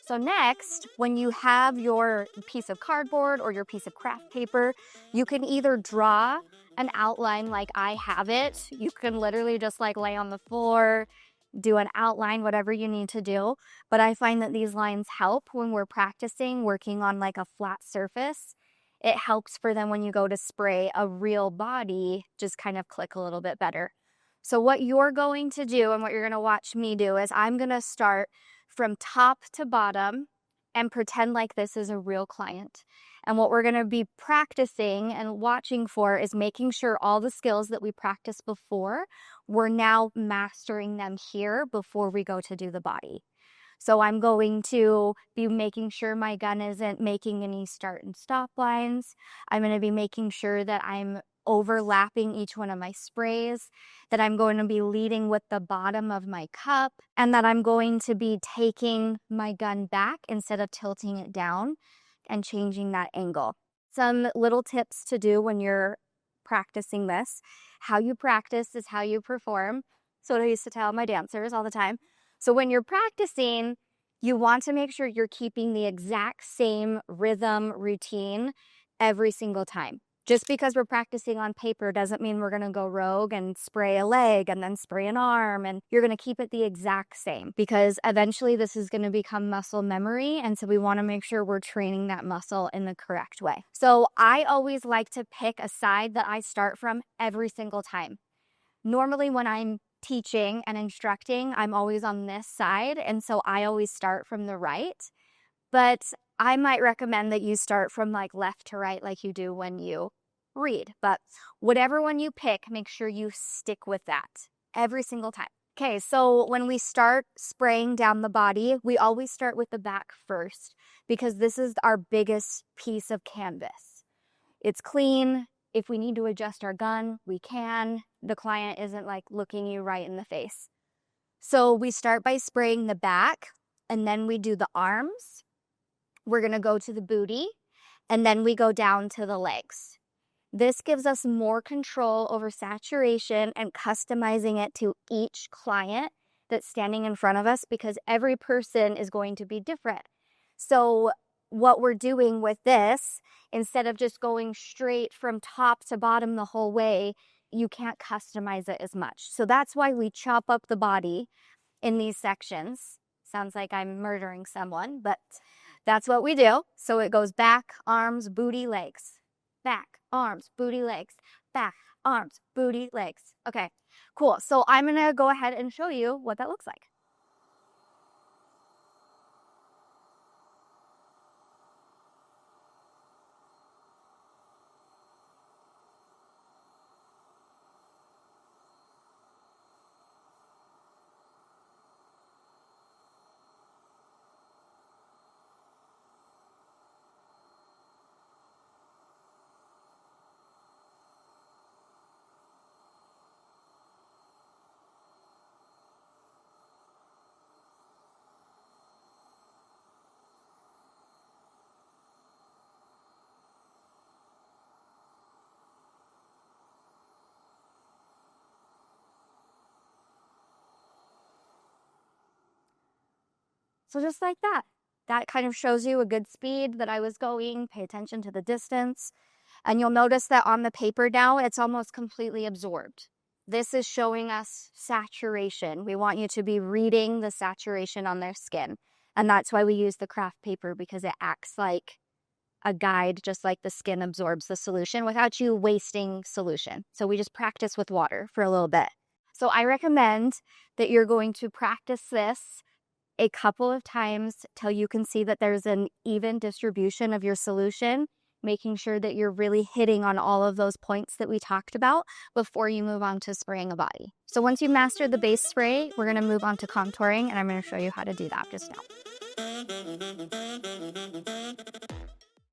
So next, when you have your piece of cardboard or your piece of craft paper, you can either draw an outline like I have it. You can literally just like lay on the floor, do an outline, whatever you need to do. But I find that these lines help when we're practicing working on like a flat surface. It helps for them when you go to spray a real body, just kind of click a little bit better. So what you're going to do and what you're going to watch me do is I'm going to start from top to bottom and pretend like this is a real client. And what we're going to be practicing and watching for is making sure all the skills that we practiced before, we're now mastering them here before we go to do the body. So I'm going to be making sure my gun isn't making any start and stop lines. I'm going to be making sure that I'm overlapping each one of my sprays, that I'm going to be leading with the bottom of my cup, and that I'm going to be taking my gun back instead of tilting it down and changing that angle. Some little tips to do when you're practicing this. How you practice is how you perform. So what I used to tell my dancers all the time. So when you're practicing, you want to make sure you're keeping the exact same rhythm routine every single time. Just because we're practicing on paper doesn't mean we're going to go rogue and spray a leg and then spray an arm, and you're going to keep it the exact same because eventually this is going to become muscle memory, and so we want to make sure we're training that muscle in the correct way. So I always like to pick a side that I start from every single time. Normally when I'm teaching and instructing, I'm always on this side, and so I always start from the right. But I might recommend that you start from like left to right like you do when you read. But whatever one you pick, make sure you stick with that every single time. Okay, so when we start spraying down the body, we always start with the back first because this is our biggest piece of canvas. It's clean. If we need to adjust our gun, we can. The client isn't like looking you right in the face. So we start by spraying the back, and then we do the arms. We're going to go to the booty, and then we go down to the legs. This gives us more control over saturation and customizing it to each client that's standing in front of us because every person is going to be different. So what we're doing with this, instead of just going straight from top to bottom the whole way, you can't customize it as much. So that's why we chop up the body in these sections. Sounds like I'm murdering someone, but that's what we do. So it goes back, arms, booty, legs. Back, arms, booty, legs. Back, arms, booty, legs. Okay, cool. So I'm going to go ahead and show you what that looks like. So just like that, that kind of shows you a good speed that I was going. Pay attention to the distance. And you'll notice that on the paper now, it's almost completely absorbed. This is showing us saturation. We want you to be reading the saturation on their skin. And that's why we use the craft paper, because it acts like a guide, just like the skin absorbs the solution without you wasting solution. So we just practice with water for a little bit. So I recommend that you're going to practice this a couple of times till you can see that there's an even distribution of your solution, making sure that you're really hitting on all of those points that we talked about before you move on to spraying a body. So once you master the base spray, we're going to move on to contouring, and I'm going to show you how to do that just now.